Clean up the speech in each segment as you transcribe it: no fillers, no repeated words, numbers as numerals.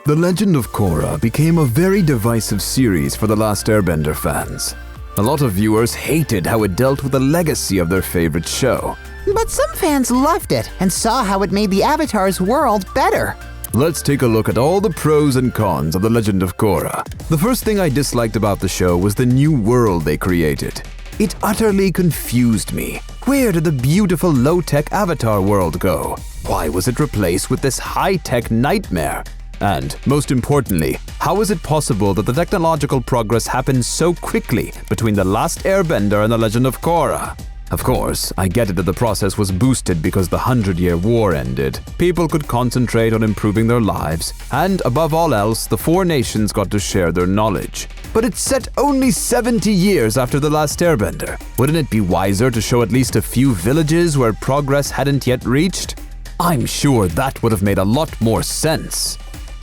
The Legend of Korra became a very divisive series for The Last Airbender fans. A lot of viewers hated how it dealt with the legacy of their favorite show. But some fans loved it and saw how it made the Avatar's world better. Let's take a look at all the pros and cons of The Legend of Korra. The first thing I disliked about the show was the new world they created. It utterly confused me. Where did the beautiful low-tech Avatar world go? Why was it replaced with this high-tech nightmare? And, most importantly, how is it possible that the technological progress happened so quickly between The Last Airbender and The Legend of Korra? Of course, I get it that the process was boosted because the 100-Year War ended. People could concentrate on improving their lives, and above all else, the four nations got to share their knowledge. But it's set only 70 years after The Last Airbender. Wouldn't it be wiser to show at least a few villages where progress hadn't yet reached? I'm sure that would have made a lot more sense.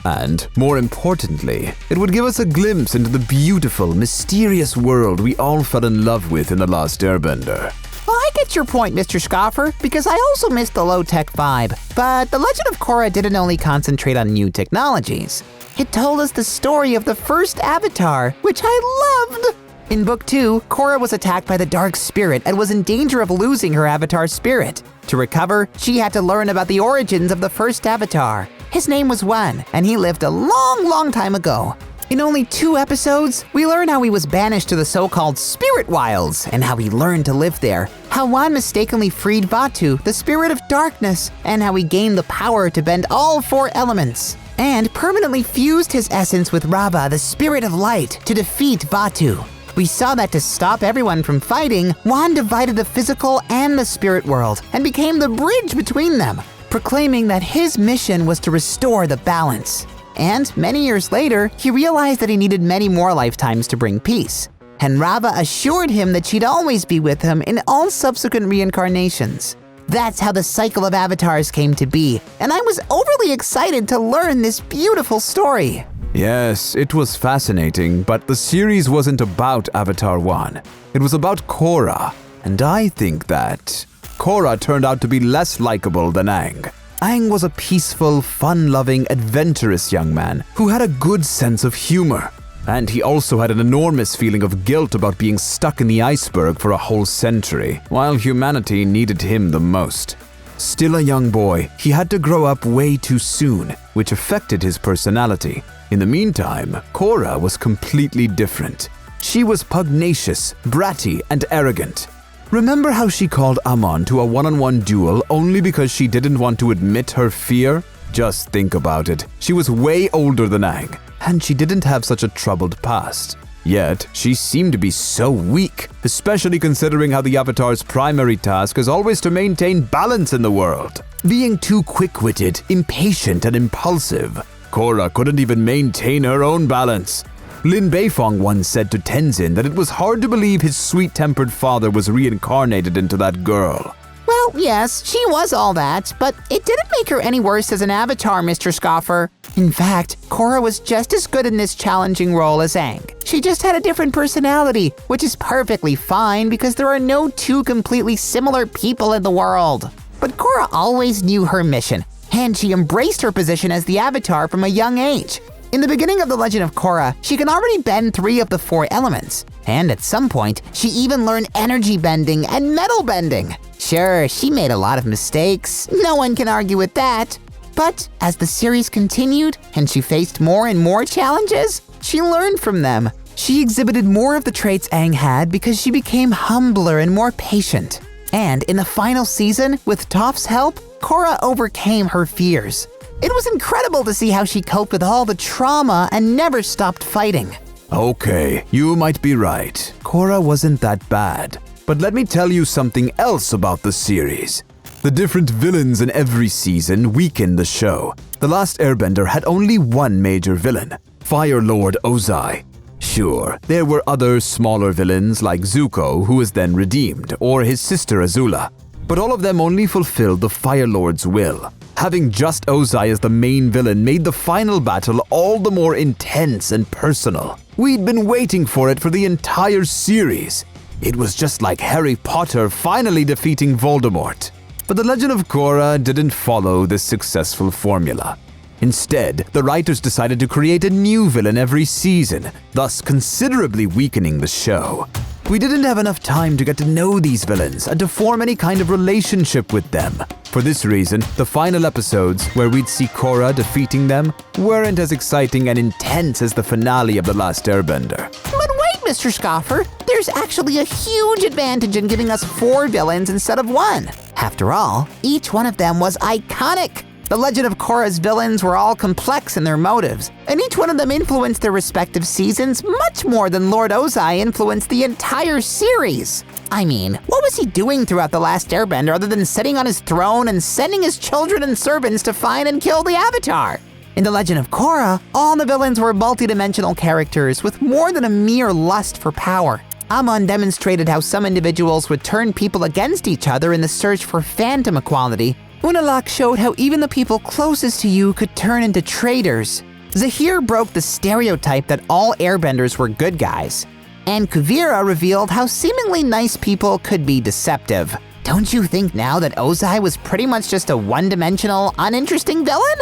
And, more importantly, it would give us a glimpse into the beautiful, mysterious world we all fell in love with in The Last Airbender. Well, I get your point, Mr. Scoffer, because I also missed the low-tech vibe. But The Legend of Korra didn't only concentrate on new technologies. It told us the story of the first Avatar, which I loved. In Book 2, Korra was attacked by the Dark Spirit and was in danger of losing her Avatar spirit. To recover, she had to learn about the origins of the first Avatar. His name was Wan, and he lived a long time ago. In only 2 episodes, we learn how he was banished to the so-called Spirit Wilds and how he learned to live there, how Wan mistakenly freed Vaatu, the spirit of darkness, and how he gained the power to bend all 4 elements, and permanently fused his essence with Rava, the spirit of light, to defeat Vaatu. We saw that to stop everyone from fighting, Wan divided the physical and the spirit world and became the bridge between them, proclaiming that his mission was to restore the balance. And many years later, he realized that he needed many more lifetimes to bring peace. And Rava assured him that she'd always be with him in all subsequent reincarnations. That's how the cycle of avatars came to be, and I was overly excited to learn this beautiful story. Yes, it was fascinating, but the series wasn't about Avatar 1. It was about Korra, and I think that Korra turned out to be less likable than Aang. Aang was a peaceful, fun-loving, adventurous young man who had a good sense of humor. And he also had an enormous feeling of guilt about being stuck in the iceberg for a whole century, while humanity needed him the most. Still a young boy, he had to grow up way too soon, which affected his personality. In the meantime, Korra was completely different. She was pugnacious, bratty, and arrogant. Remember how she called Amon to a one-on-one duel only because she didn't want to admit her fear? Just think about it. She was way older than Aang, and she didn't have such a troubled past. Yet, she seemed to be so weak, especially considering how the Avatar's primary task is always to maintain balance in the world. Being too quick-witted, impatient, and impulsive, Korra couldn't even maintain her own balance. Lin Beifong once said to Tenzin that it was hard to believe his sweet-tempered father was reincarnated into that girl. Well, yes, she was all that, but it didn't make her any worse as an avatar, Mr. Scoffer. In fact, Korra was just as good in this challenging role as Aang. She just had a different personality, which is perfectly fine because there are no 2 completely similar people in the world. But Korra always knew her mission, and she embraced her position as the Avatar from a young age. In the beginning of The Legend of Korra, she can already bend 3 of the 4 elements, and at some point, she even learned energy bending and metal bending. Sure, she made a lot of mistakes, no one can argue with that. But as the series continued and she faced more and more challenges, she learned from them. She exhibited more of the traits Aang had because she became humbler and more patient. And in the final season, with Toph's help, Korra overcame her fears. It was incredible to see how she coped with all the trauma and never stopped fighting. Okay, you might be right. Korra wasn't that bad. But let me tell you something else about the series. The different villains in every season weakened the show. The Last Airbender had only one major villain, Fire Lord Ozai. Sure, there were other smaller villains like Zuko, who was then redeemed, or his sister Azula. But all of them only fulfilled the Fire Lord's will. Having just Ozai as the main villain made the final battle all the more intense and personal. We'd been waiting for it for the entire series. It was just like Harry Potter finally defeating Voldemort. But The Legend of Korra didn't follow this successful formula. Instead, the writers decided to create a new villain every season, thus considerably weakening the show. We didn't have enough time to get to know these villains and to form any kind of relationship with them. For this reason, the final episodes, where we'd see Korra defeating them, weren't as exciting and intense as the finale of The Last Airbender. But wait, Mr. Scoffer, there's actually a huge advantage in giving us 4 villains instead of 1. After all, each one of them was iconic. The Legend of Korra's villains were all complex in their motives, and each one of them influenced their respective seasons much more than Lord Ozai influenced the entire series. I mean, what was he doing throughout The Last Airbender other than sitting on his throne and sending his children and servants to find and kill the Avatar? In The Legend of Korra, all the villains were multidimensional characters with more than a mere lust for power. Amon demonstrated how some individuals would turn people against each other in the search for phantom equality. Unalaq showed how even the people closest to you could turn into traitors. Zahir broke the stereotype that all airbenders were good guys. And Kuvira revealed how seemingly nice people could be deceptive. Don't you think now that Ozai was pretty much just a one-dimensional, uninteresting villain?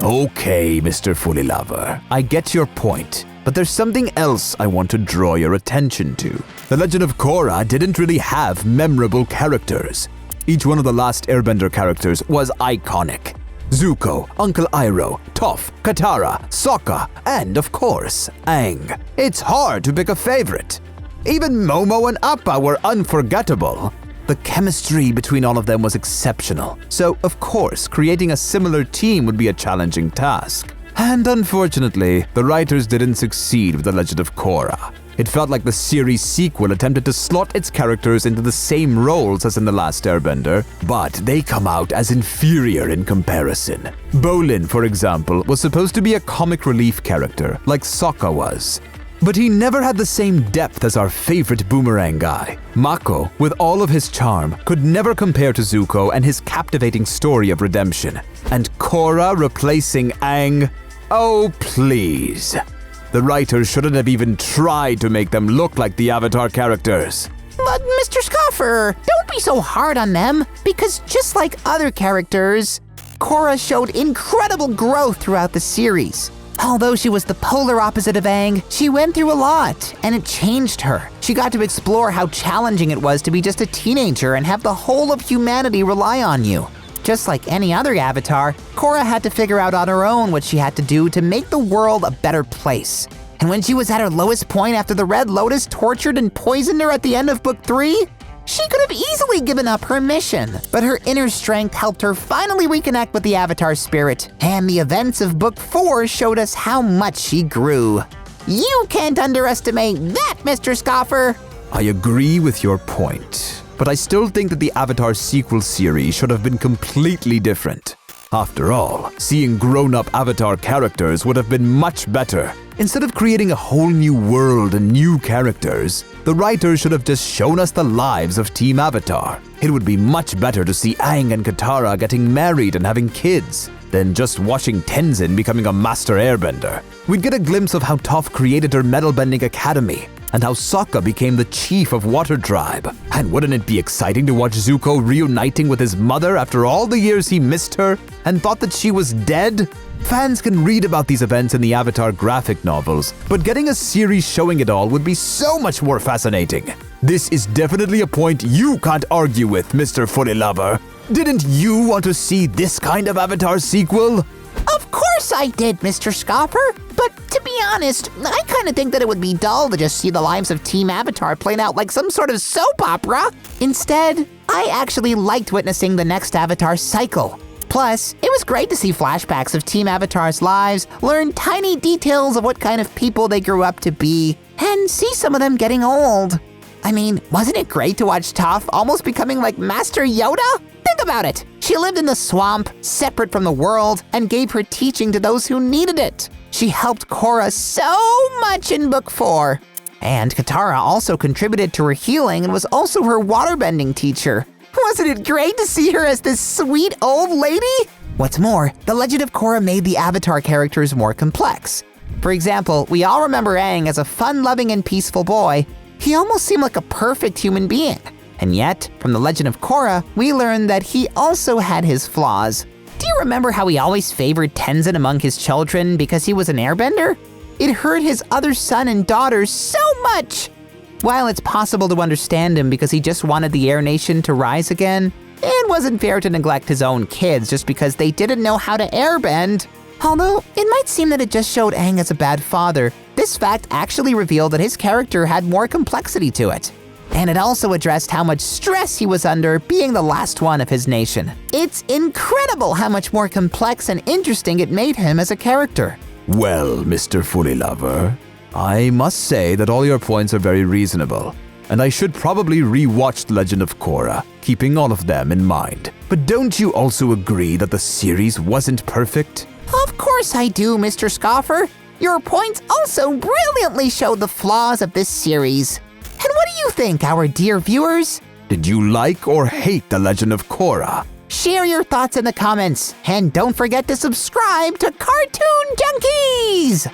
Okay, Mr. Fullylover, I get your point. But there's something else I want to draw your attention to. The Legend of Korra didn't really have memorable characters. Each one of the Last Airbender characters was iconic. Zuko, Uncle Iroh, Toph, Katara, Sokka, and of course, Aang. It's hard to pick a favorite. Even Momo and Appa were unforgettable. The chemistry between all of them was exceptional, so of course, creating a similar team would be a challenging task. And unfortunately, the writers didn't succeed with The Legend of Korra. It felt like the series sequel attempted to slot its characters into the same roles as in The Last Airbender, but they come out as inferior in comparison. Bolin, for example, was supposed to be a comic relief character, like Sokka was. But he never had the same depth as our favorite boomerang guy. Mako, with all of his charm, could never compare to Zuko and his captivating story of redemption. And Korra replacing Aang? Oh, please. The writers shouldn't have even tried to make them look like the Avatar characters. But Mr. Scoffer, don't be so hard on them, because just like other characters, Korra showed incredible growth throughout the series. Although she was the polar opposite of Aang, she went through a lot, and it changed her. She got to explore how challenging it was to be just a teenager and have the whole of humanity rely on you. Just like any other Avatar, Korra had to figure out on her own what she had to do to make the world a better place. And when she was at her lowest point after the Red Lotus tortured and poisoned her at the end of Book 3, she could have easily given up her mission. But her inner strength helped her finally reconnect with the Avatar spirit, and the events of Book 4 showed us how much she grew. You can't underestimate that, Mr. Scoffer! I agree with your point, but I still think that the Avatar sequel series should have been completely different. After all, seeing grown-up Avatar characters would have been much better. Instead of creating a whole new world and new characters, the writers should have just shown us the lives of Team Avatar. It would be much better to see Aang and Katara getting married and having kids than just watching Tenzin becoming a master airbender. We'd get a glimpse of how Toph created her metal-bending academy and how Sokka became the chief of Water Tribe. And wouldn't it be exciting to watch Zuko reuniting with his mother after all the years he missed her and thought that she was dead? Fans can read about these events in the Avatar graphic novels, but getting a series showing it all would be so much more fascinating. This is definitely a point you can't argue with, Mr. Fullylover. Didn't you want to see this kind of Avatar sequel? Of course I did, Mr. Scoffer. But to be honest, I kind of think that it would be dull to just see the lives of Team Avatar playing out like some sort of soap opera. Instead, I actually liked witnessing the next Avatar cycle. Plus, it was great to see flashbacks of Team Avatar's lives, learn tiny details of what kind of people they grew up to be, and see some of them getting old. I mean, wasn't it great to watch Toph almost becoming like Master Yoda? Think about it. She lived in the swamp, separate from the world, and gave her teaching to those who needed it. She helped Korra so much in Book 4. And Katara also contributed to her healing and was also her waterbending teacher. Wasn't it great to see her as this sweet old lady? What's more, The Legend of Korra made the Avatar characters more complex. For example, we all remember Aang as a fun-loving and peaceful boy. He almost seemed like a perfect human being. And yet, from The Legend of Korra, we learned that he also had his flaws. Do Do you remember how he always favored Tenzin among his children because he was an airbender? It hurt his other son and daughters so much! While it's possible to understand him because he just wanted the Air Nation to rise again, it wasn't fair to neglect his own kids just because they didn't know how to airbend. Although, it might seem that it just showed Aang as a bad father, this fact actually revealed that his character had more complexity to it. And it also addressed how much stress he was under being the last one of his nation. It's incredible how much more complex and interesting it made him as a character. Well, Mr. Fullylover, I must say that all your points are very reasonable, and I should probably re-watch Legend of Korra, keeping all of them in mind. But don't you also agree that the series wasn't perfect? Of course I do, Mr. Scoffer. Your points also brilliantly show the flaws of this series. And what do you think, our dear viewers? Did you like or hate The Legend of Korra? Share your thoughts in the comments, and don't forget to subscribe to Cartoon Junkies!